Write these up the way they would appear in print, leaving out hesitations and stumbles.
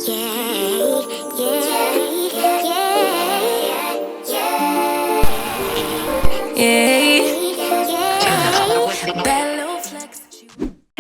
Hey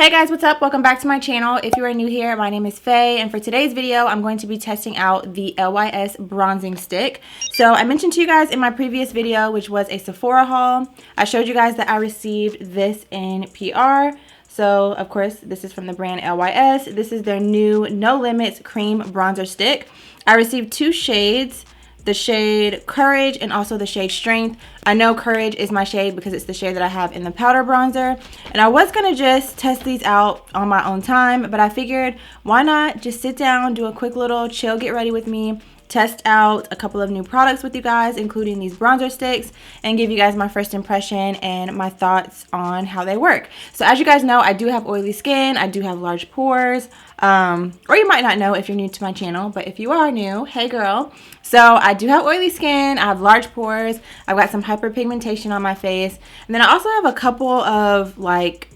guys, what's up? Welcome back to my channel. If you are new here, my name is Faye, and for today's video, I'm going to be testing out the LYS bronzing stick. So I mentioned to you guys in my previous video, which was a Sephora haul, I showed you guys that I received this in PR. So of course, this is from the brand LYS. This is their new No Limits Cream Bronzer Stick. I received two shades, the shade Courage and also the shade Strength. I know Courage is my shade because it's the shade that I have in the powder bronzer. And I was gonna just test these out on my own time, but I figured why not just sit down, do a quick little chill, get ready with me, test out a couple of new products with you guys, including these bronzer sticks, and give you guys my first impression and my thoughts on how they work. So as you guys know, I do have oily skin, I do have large pores, or you might not know if you're new to my channel, but if you are new, hey girl. So I do have oily skin, I have large pores, I've got some hyperpigmentation on my face, and then I also have a couple of like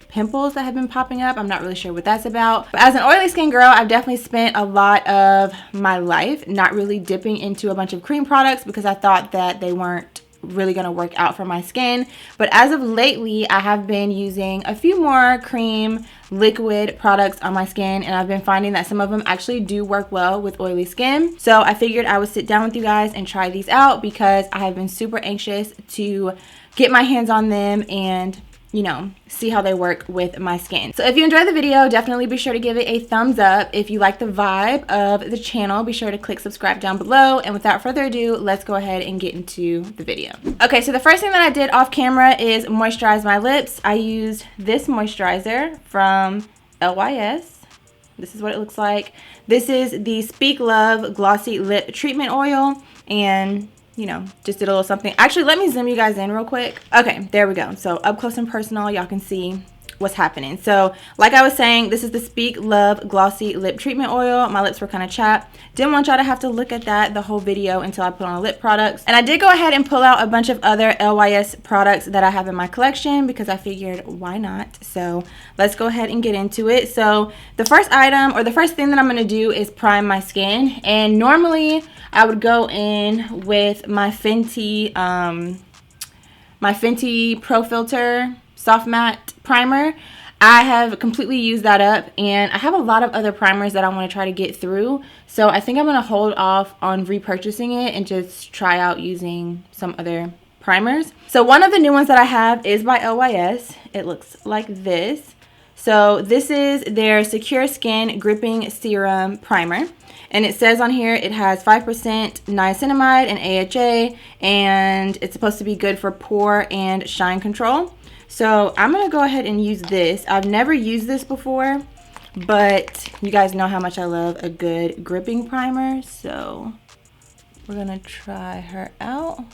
pimples that have been popping up. I'm not really sure what that's about. But as an oily skin girl, I've definitely spent a lot of my life not really dipping into a bunch of cream products because I thought that they weren't really going to work out for my skin. But as of lately, I have been using a few more cream liquid products on my skin, and I've been finding that some of them actually do work well with oily skin. So I figured I would sit down with you guys and try these out because I have been super anxious to get my hands on them and, you know, see how they work with my skin. So if you enjoyed the video, definitely be sure to give it a thumbs up. If you like the vibe of the channel, be sure to click subscribe down below. And without further ado, let's go ahead and get into the video. Okay, so the first thing that I did off camera is moisturize my lips. I used this moisturizer from LYS. This is what it looks like. This is the Speak Love Glossy Lip Treatment Oil, and you know, just did a little something. Actually, let me zoom you guys in real quick. Okay, there we go. So up close and personal, y'all can see what's happening. So like I was saying, this is the Speak Love Glossy Lip Treatment Oil. My lips were kind of chapped. Didn't want y'all to have to look at that the whole video until I put on lip products. And I did go ahead and pull out a bunch of other LYS products that I have in my collection because I figured why not. So let's go ahead and get into it. So the first item, or the first thing that I'm going to do, is prime my skin. And normally I would go in with my Fenty Pro Filter Soft Matte Primer. I have completely used that up, and I have a lot of other primers that I want to try to get through. So I think I'm going to hold off on repurchasing it and just try out using some other primers. So one of the new ones that I have is by LYS. It looks like this. So this is their Secure Skin Gripping Serum Primer. And it says on here it has 5% niacinamide and AHA, and it's supposed to be good for pore and shine control. So I'm going to go ahead and use this. I've never used this before, but you guys know how much I love a good gripping primer. So we're going to try her out.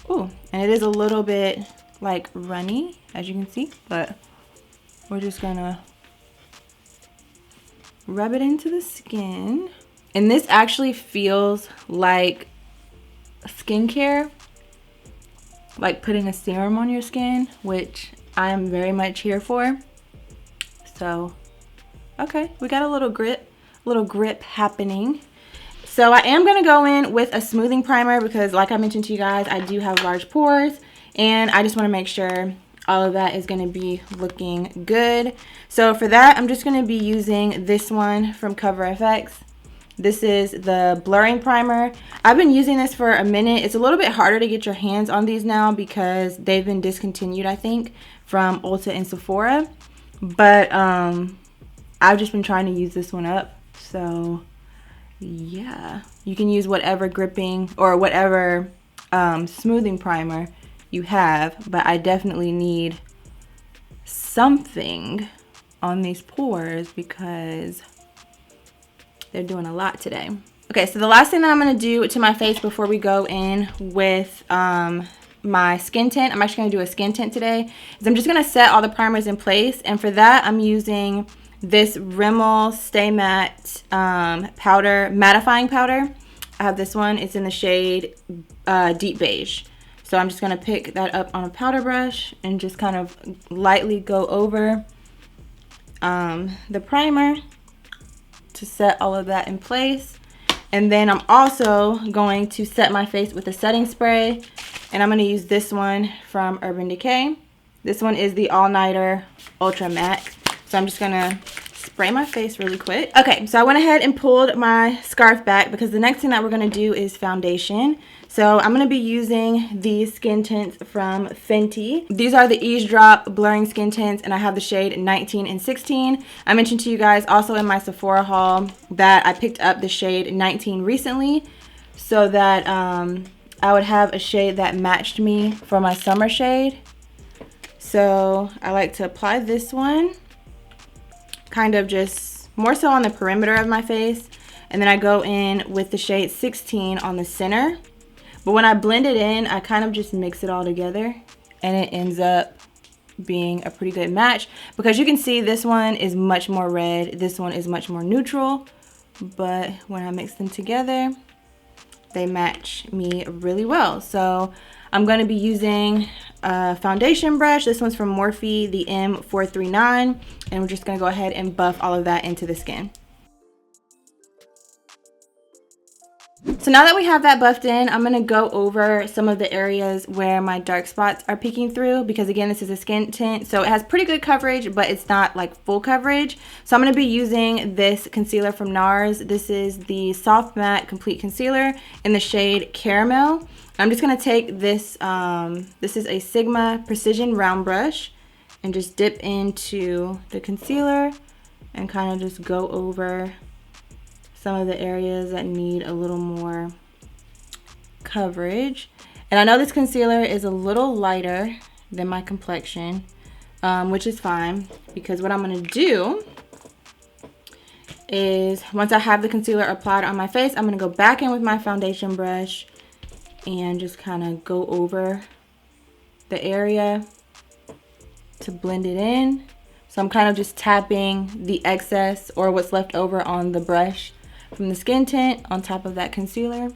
Ooh, and it is a little bit like runny, as you can see, but we're just going to rub it into the skin. And this actually feels like skincare, like putting a serum on your skin, which I am very much here for. So okay, we got a little grip happening. So I am going to go in with a smoothing primer because, like I mentioned to you guys, I do have large pores, and I just want to make sure all of that is going to be looking good. So for that, I'm just going to be using this one from Cover FX. This is the blurring primer. I've been using this for a minute. It's a little bit harder to get your hands on these now because they've been discontinued, I think, from Ulta and Sephora. But I've just been trying to use this one up. So yeah, you can use whatever gripping or whatever smoothing primer you have, but I definitely need something on these pores because they're doing a lot today. Okay, so the last thing that I'm going to do to my face before we go in with my skin tint, I'm actually going to do a skin tint today, is I'm just going to set all the primers in place. And for that, I'm using this Rimmel Stay Matte powder, mattifying powder. I have this one. It's in the shade Deep Beige. So I'm just going to pick that up on a powder brush and just kind of lightly go over the primer to to set all of that in place. And then I'm also going to set my face with a setting spray. And I'm going to use this one from Urban Decay. This one is the All Nighter Ultra Matte. So I'm just going to spray my face really quick. Okay, so I went ahead and pulled my scarf back because the next thing that we're going to do is foundation. So I'm going to be using these skin tints from Fenty. These are the Eavesdrop Blurring Skin Tints, and I have the shade 19 and 16. I mentioned to you guys also in my Sephora haul that I picked up the shade 19 recently so that I would have a shade that matched me for my summer shade. So I like to apply this one, kind of just more so on the perimeter of my face, and then I go in with the shade 16 on the center. But when I blend it in, I kind of just mix it all together, and it ends up being a pretty good match because you can see this one is much more red, this one is much more neutral, but when I mix them together, they match me really well. So I'm going to be using a foundation brush. This one's from Morphe, the M439, and we're just going to go ahead and buff all of that into the skin. So now that we have that buffed in, I'm going to go over some of the areas where my dark spots are peeking through because again, this is a skin tint, so it has pretty good coverage, but it's not like full coverage. So I'm going to be using this concealer from NARS. This is the Soft Matte Complete Concealer in the shade Caramel. I'm just going to take this, this is a Sigma Precision Round Brush, and just dip into the concealer and kind of just go over some of the areas that need a little more coverage. And I know this concealer is a little lighter than my complexion, which is fine because what I'm going to do is once I have the concealer applied on my face, I'm going to go back in with my foundation brush and just kind of go over the area to blend it in. So I'm kind of just tapping the excess or what's left over on the brush from the skin tint on top of that concealer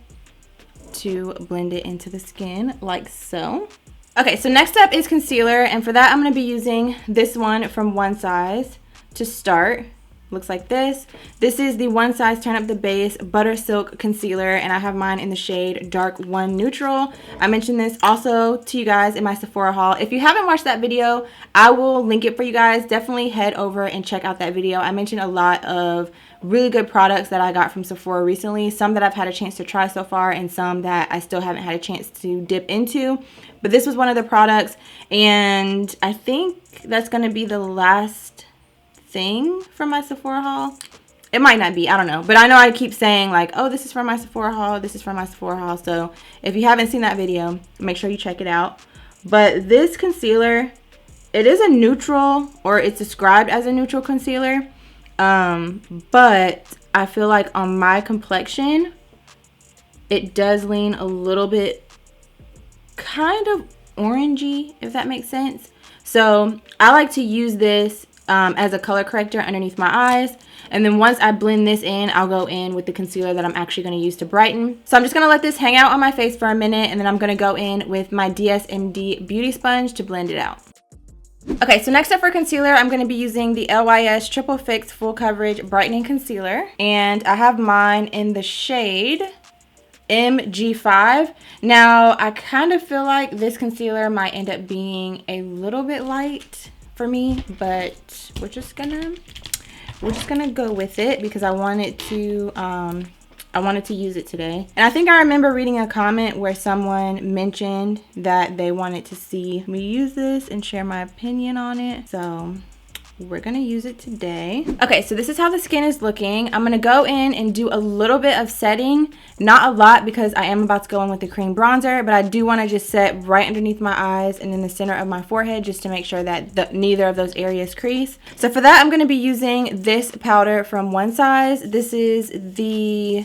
to blend it into the skin like so. Okay, so next up is concealer, and for that I'm going to be using this one from One Size to start. Looks like this. This is the One Size Turn Up the Base Butter Silk Concealer, and I have mine in the shade Dark 1 Neutral. I mentioned this also to you guys in my Sephora haul. If you haven't watched that video, I will link it for you guys. Definitely head over and check out that video. I mentioned a lot of really good products that I got from Sephora recently. Some that I've had a chance to try so far, and some that I still haven't had a chance to dip into. But this was one of the products, and I think that's going to be the last thing from my Sephora haul. It might not be, I don't know, but I know I keep saying like, oh, this is from my Sephora haul, this is from my Sephora haul. So if you haven't seen that video, make sure you check it out. But this concealer, it is a neutral, or it's described as a neutral concealer, but I feel like on my complexion it does lean a little bit kind of orangey, if that makes sense. So I like to use this as a color corrector underneath my eyes, and then once I blend this in, I'll go in with the concealer that I'm actually going to use to brighten. So I'm just going to let this hang out on my face for a minute, and then I'm going to go in with my DSMD beauty sponge to blend it out. Okay, so next up for concealer, I'm going to be using the LYS Triple Fix Full Coverage Brightening Concealer, and I have mine in the shade MG5. Now I kind of feel like this concealer might end up being a little bit light for me, but we're just gonna go with it because I wanted to use it today. And I think I remember reading a comment where someone mentioned that they wanted to see me use this and share my opinion on it, so we're gonna use it today. Okay, so this is how the skin is looking. I'm gonna go in and do a little bit of setting, not a lot because I am about to go in with the cream bronzer, but I do want to just set right underneath my eyes and in the center of my forehead just to make sure that neither of those areas crease. So for that, I'm gonna be using this powder from One Size. This is the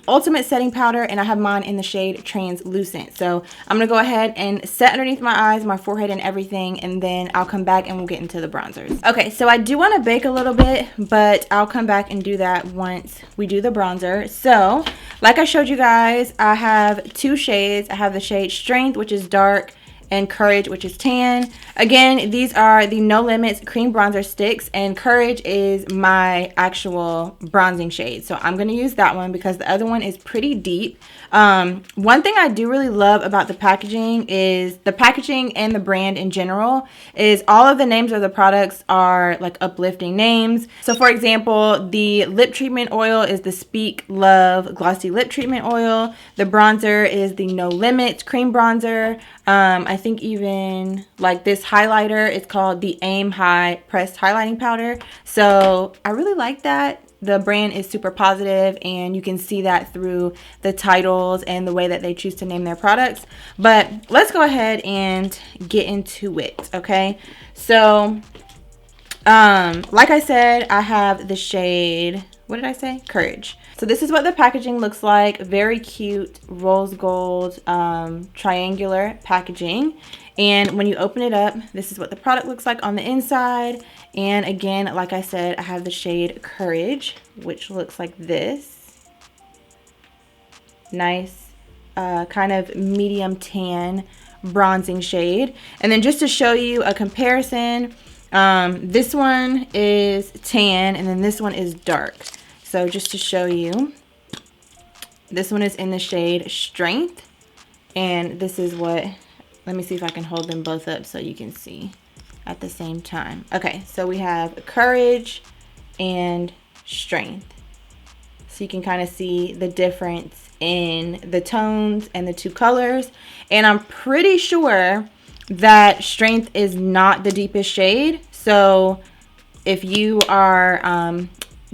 ultimate setting powder, and I have mine in the shade Translucent. So I'm gonna go ahead and set underneath my eyes, my forehead, and everything, and then I'll come back and we'll get into the bronzers. Okay, so I do want to bake a little bit, but I'll come back and do that once we do the bronzer. So like I showed you guys, I have two shades. I have the shade Strength, which is dark, and Courage, which is tan. Again, these are the No Limits cream bronzer sticks, and Courage is my actual bronzing shade, so I'm going to use that one because the other one is pretty deep. One thing I do really love about the packaging is the packaging and the brand in general is all of the names of the products are like uplifting names. So for example, the lip treatment oil is the Speak Love Glossy Lip Treatment Oil. The bronzer is the No Limits cream bronzer. I think even like this highlighter, it's called the Aim High Pressed Highlighting Powder. So I really like that. The brand is super positive, and you can see that through the titles and the way that they choose to name their products. But let's go ahead and get into it, okay? So, like I said, I have the shade, what did I say? Courage. So this is what the packaging looks like. Very cute rose gold triangular packaging. And when you open it up, this is what the product looks like on the inside. And again, like I said, I have the shade Courage, which looks like this. Nice, kind of medium tan bronzing shade. And then just to show you a comparison, this one is tan and then this one is dark. So just to show you, this one is in the shade Strength. And this is what, let me see if I can hold them both up so you can see at the same time. Okay, so we have Courage and Strength. So you can kind of see the difference in the tones and the two colors. And I'm pretty sure that Strength is not the deepest shade. So if you are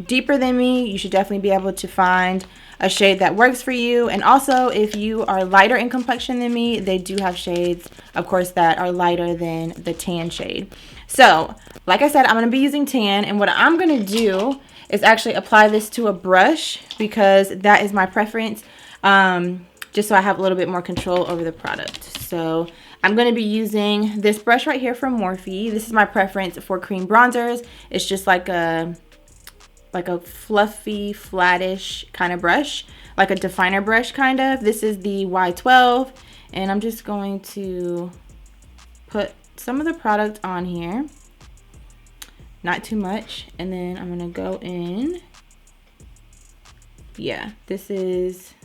deeper than me, you should definitely be able to find a shade that works for you. And also, if you are lighter in complexion than me, they do have shades, of course, that are lighter than the tan shade. So like I said, I'm going to be using tan, and what I'm going to do is actually apply this to a brush because that is my preference, just so I have a little bit more control over the product. So I'm going to be using this brush right here from Morphe. This is my preference for cream bronzers. It's just like a fluffy, flattish kind of brush, like a definer brush kind of. This is the Y12, and I'm just going to put some of the product on here, not too much, and then I'm gonna go in. Yeah, this is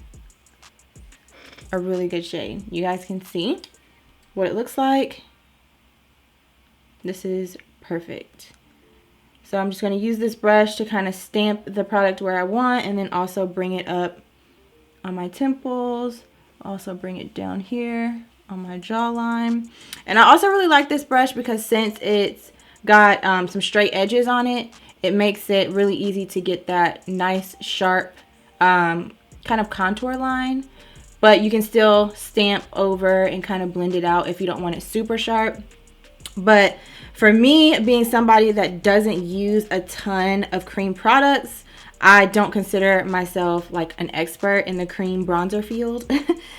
a really good shade. You guys can see what it looks like. This is perfect. So I'm just going to use this brush to kind of stamp the product where I want, and then also bring it up on my temples, also bring it down here on my jawline. And I also really like this brush because since it's got some straight edges on it, it makes it really easy to get that nice sharp kind of contour line, but you can still stamp over and kind of blend it out if you don't want it super sharp. But for me, being somebody that doesn't use a ton of cream products, I don't consider myself like an expert in the cream bronzer field.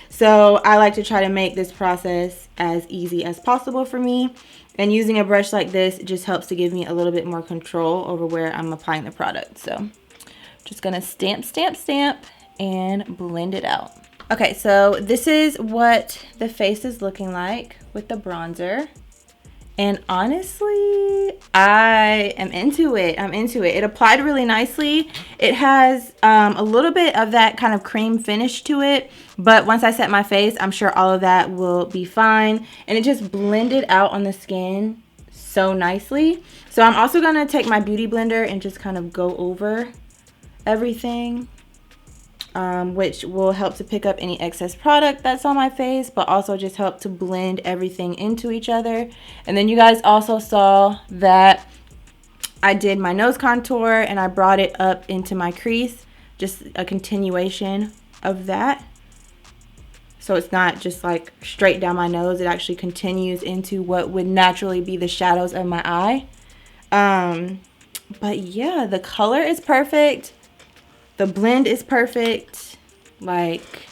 So I like to try to make this process as easy as possible for me. And using a brush like this just helps to give me a little bit more control over where I'm applying the product. So just gonna stamp, stamp, stamp, and blend it out. Okay, so this is what the face is looking like with the bronzer. And honestly, I am into it. I'm into it. It applied really nicely. It has a little bit of that kind of cream finish to it. But once I set my face, I'm sure all of that will be fine. And it just blended out on the skin so nicely. So I'm also going to take my beauty blender and just kind of go over everything. Which will help to pick up any excess product that's on my face, but also just help to blend everything into each other. And then you guys also saw that I did my nose contour and I brought it up into my crease, just a continuation of that. So it's not just like straight down my nose, it actually continues into what would naturally be the shadows of my eye. But yeah, the color is perfect. The blend is perfect. Like,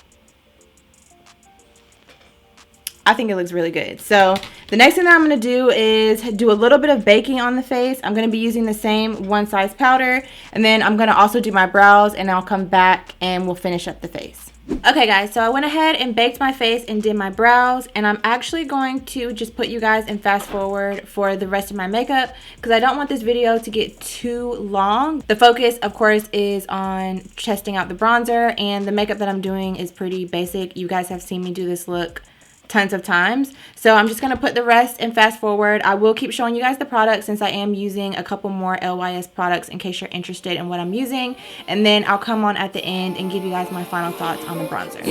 I think it looks really good. So the next thing that I'm going to do is do a little bit of baking on the face. I'm going to be using the same one size powder. And then I'm going to also do my brows, and I'll come back and we'll finish up the face. Okay guys, so I went ahead and baked my face and did my brows, and I'm actually going to just put you guys in fast forward for the rest of my makeup because I don't want this video to get too long. The focus of course is on testing out the bronzer, and the makeup that I'm doing is pretty basic. You guys have seen me do this look tons of times, so I'm just going to put the rest in fast forward. I will keep showing you guys the products since I am using a couple more LYS products in case you're interested in what I'm using, and then I'll come on at the end and give you guys my final thoughts on the bronzer.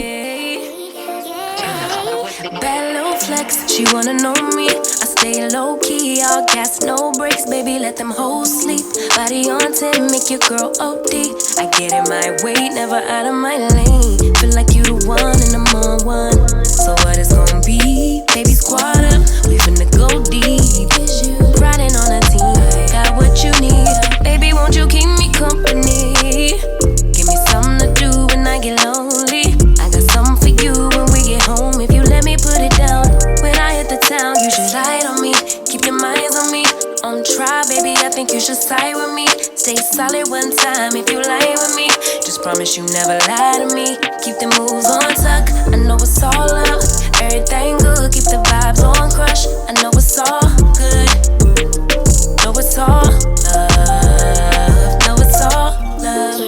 Bad little flex, she wanna know me. I stay low key, all gas, no brakes, baby, let them hoes sleep. Body on 10, make your girl OD. I get in my way, never out of my lane. Feel like you the one and I'm on one. So what it's gonna be? Baby, squad up, we finna go deep. Riding on a team, got what you need. Baby, won't you keep me company? Give me something to do when I get lonely. I got something for you when we get home. If you let me put it down, when I hit the town, you should slide on me. Keep your minds on me. On try, baby, I think you should side with me. Stay solid one time if you lie with me. Just promise you never lie to me. Keep the moves on tuck, I know it's all up. Everything good, keep the vibes on crush. I know it's all good. Know it's all love. Know it's all love.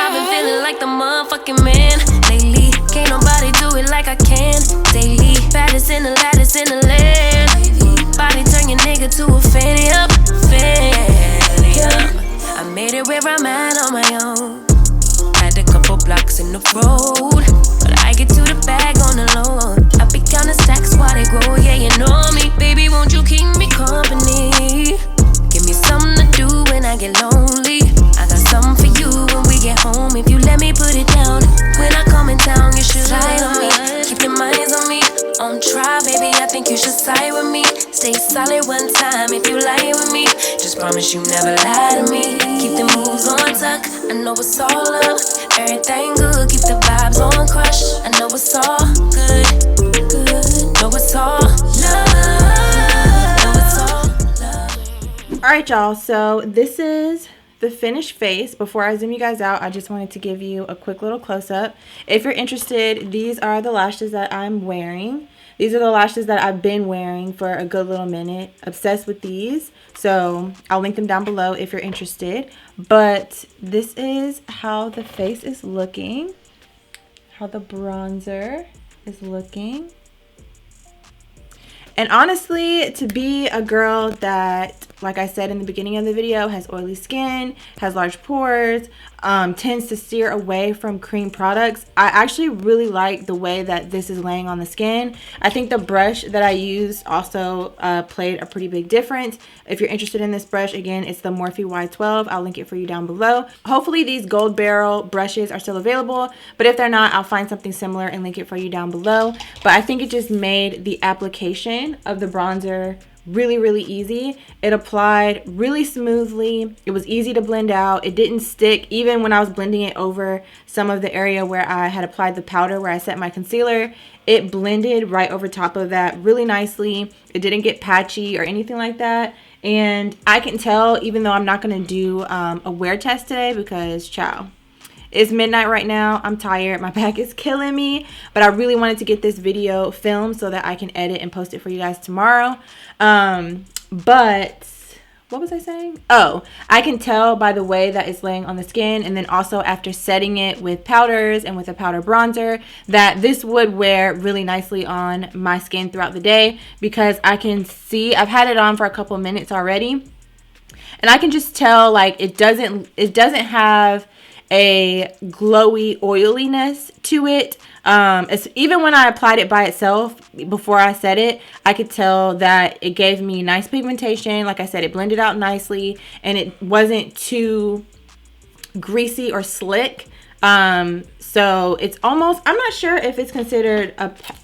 I've been feeling like the motherfucking man lately. Can't nobody do it like I can daily. Baddest in the lattice in the land. Body turn your nigga to a fanny up, fanny up. I made it where I'm at on my own. Had a couple blocks in the road, but I get to the bag on the low. I be counting stacks while they grow, yeah, you know me. Baby, won't you keep me company? Give me something to do when I get lonely. I got something for you when we get home. If you let me put it down, when I come in town, you should slide on me. Keep your minds on me. On try, baby, I think you should side with me. Stay solid one time if you lie with me. Just promise you never lie to me. Keep the moves on tuck, I know it's all up. Everything good, keep the vibes on crush. I know it's all good, good. Know it's all love. Know it's all love. Alright y'all, so this is the finished face. Before I zoom you guys out, I just wanted to give you a quick little close-up. If you're interested, these are the lashes that I'm wearing. These are the lashes that I've been wearing for a good little minute. Obsessed with these. So I'll link them down below if you're interested. But this is how the face is looking. How the bronzer is looking. And honestly, to be a girl that, like I said in the beginning of the video, has oily skin, has large pores, tends to steer away from cream products, I actually really like the way that this is laying on the skin. I think the brush that I used also played a pretty big difference. If you're interested in this brush, again, it's the Morphe Y12. I'll link it for you down below. Hopefully these gold barrel brushes are still available, but if they're not, I'll find something similar and link it for you down below. But I think it just made the application of the bronzer really easy. It applied really smoothly. It was easy to blend out. It didn't stick even when I was blending it over some of the area where I had applied the powder where I set my concealer. It blended right over top of that really nicely. It didn't get patchy or anything like that. And I can tell, even though I'm not going to do a wear test today because, child, it's midnight right now. I'm tired. My back is killing me. But I really wanted to get this video filmed so that I can edit and post it for you guys tomorrow. But what was I saying? Oh, I can tell by the way that it's laying on the skin, and then also after setting it with powders and with a powder bronzer, that this would wear really nicely on my skin throughout the day, because I can see I've had it on for a couple minutes already, and I can just tell like it doesn't have a glowy oiliness to it. Even when I applied it by itself before I set it, I could tell that it gave me nice pigmentation. Like I said, it blended out nicely and it wasn't too greasy or slick. So it's almost, I'm not sure if it's considered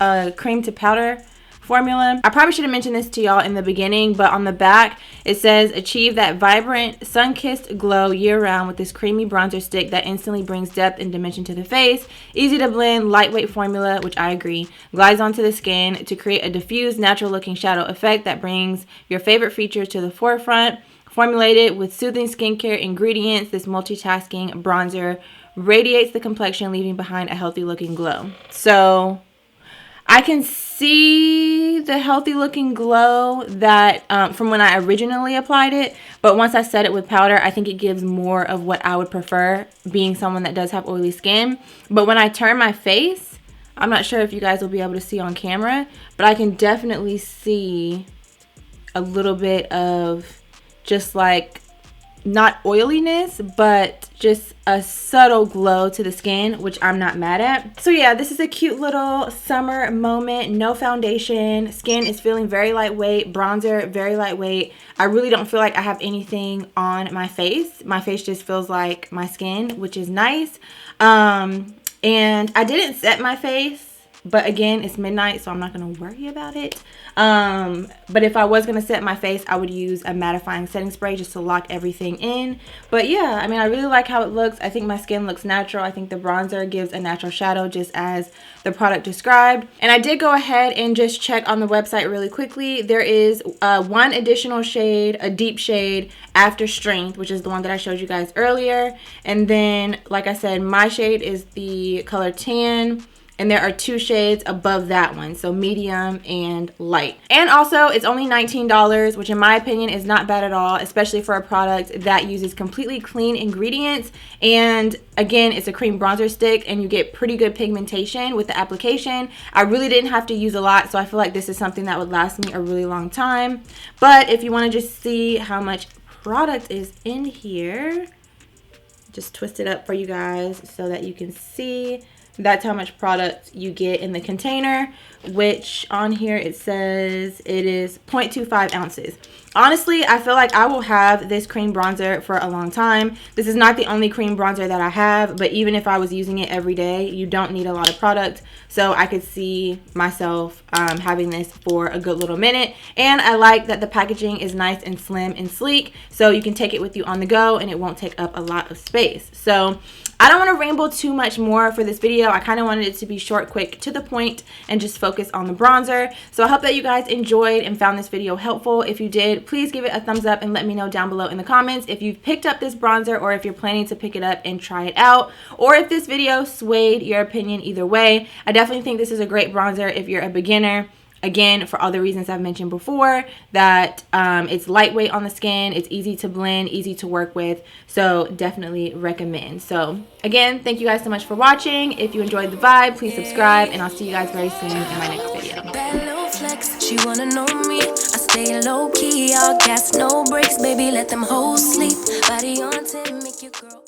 a cream to powder formula. I probably should have mentioned this to y'all in the beginning, but on the back it says achieve that vibrant sun-kissed glow year-round with this creamy bronzer stick that instantly brings depth and dimension to the face. Easy to blend, lightweight formula, which I agree, glides onto the skin to create a diffused, natural looking shadow effect that brings your favorite features to the forefront. Formulated with soothing skincare ingredients, this multitasking bronzer radiates the complexion, leaving behind a healthy looking glow. So I can see the healthy looking glow that from when I originally applied it, but once I set it with powder, I think it gives more of what I would prefer, being someone that does have oily skin. But when I turn my face, I'm not sure if you guys will be able to see on camera, but I can definitely see a little bit of just like, not oiliness, but just a subtle glow to the skin, which I'm not mad at. So yeah, this is a cute little summer moment. No foundation. Skin is feeling very lightweight. Bronzer, very lightweight. I really don't feel like I have anything on my face. My face just feels like my skin, which is nice. And I didn't set my face, but again, it's midnight, so I'm not going to worry about it. But if I was going to set my face, I would use a mattifying setting spray just to lock everything in. But yeah, I mean, I really like how it looks. I think my skin looks natural. I think the bronzer gives a natural shadow, just as the product described. And I did go ahead and just check on the website really quickly. There is one additional shade, a deep shade, After Strength, which is the one that I showed you guys earlier. And then, like I said, my shade is the color Tan. And there are two shades above that one, so medium and light. And also, it's only $19, which in my opinion is not bad at all, especially for a product that uses completely clean ingredients. And again, it's a cream bronzer stick, and you get pretty good pigmentation with the application. I really didn't have to use a lot, so I feel like this is something that would last me a really long time. But if you want to just see how much product is in here, just twist it up for you guys so that you can see. That's how much product you get in the container, which on here it says it is 0.25 ounces. Honestly, I feel like I will have this cream bronzer for a long time. This is not the only cream bronzer that I have, but even if I was using it every day, you don't need a lot of product. So I could see myself having this for a good little minute. And I like that the packaging is nice and slim and sleek, so you can take it with you on the go and it won't take up a lot of space. So I don't want to ramble too much more for this video. I kind of wanted it to be short, quick, to the point, and just focus on the bronzer. So I hope that you guys enjoyed and found this video helpful. If you did, please give it a thumbs up and let me know down below in the comments if you've picked up this bronzer, or if you're planning to pick it up and try it out, or if this video swayed your opinion. Either way, I definitely think this is a great bronzer if you're a beginner. Again, for all the reasons I've mentioned before, that it's lightweight on the skin, it's easy to blend, easy to work with, so definitely recommend. So again, thank you guys so much for watching. If you enjoyed the vibe, please subscribe, and I'll see you guys very soon in my next video. Bad little flex, she wanna know me. I stay low key, all gas, no breaks, baby, let them hoes sleep. Body on 10, make your girl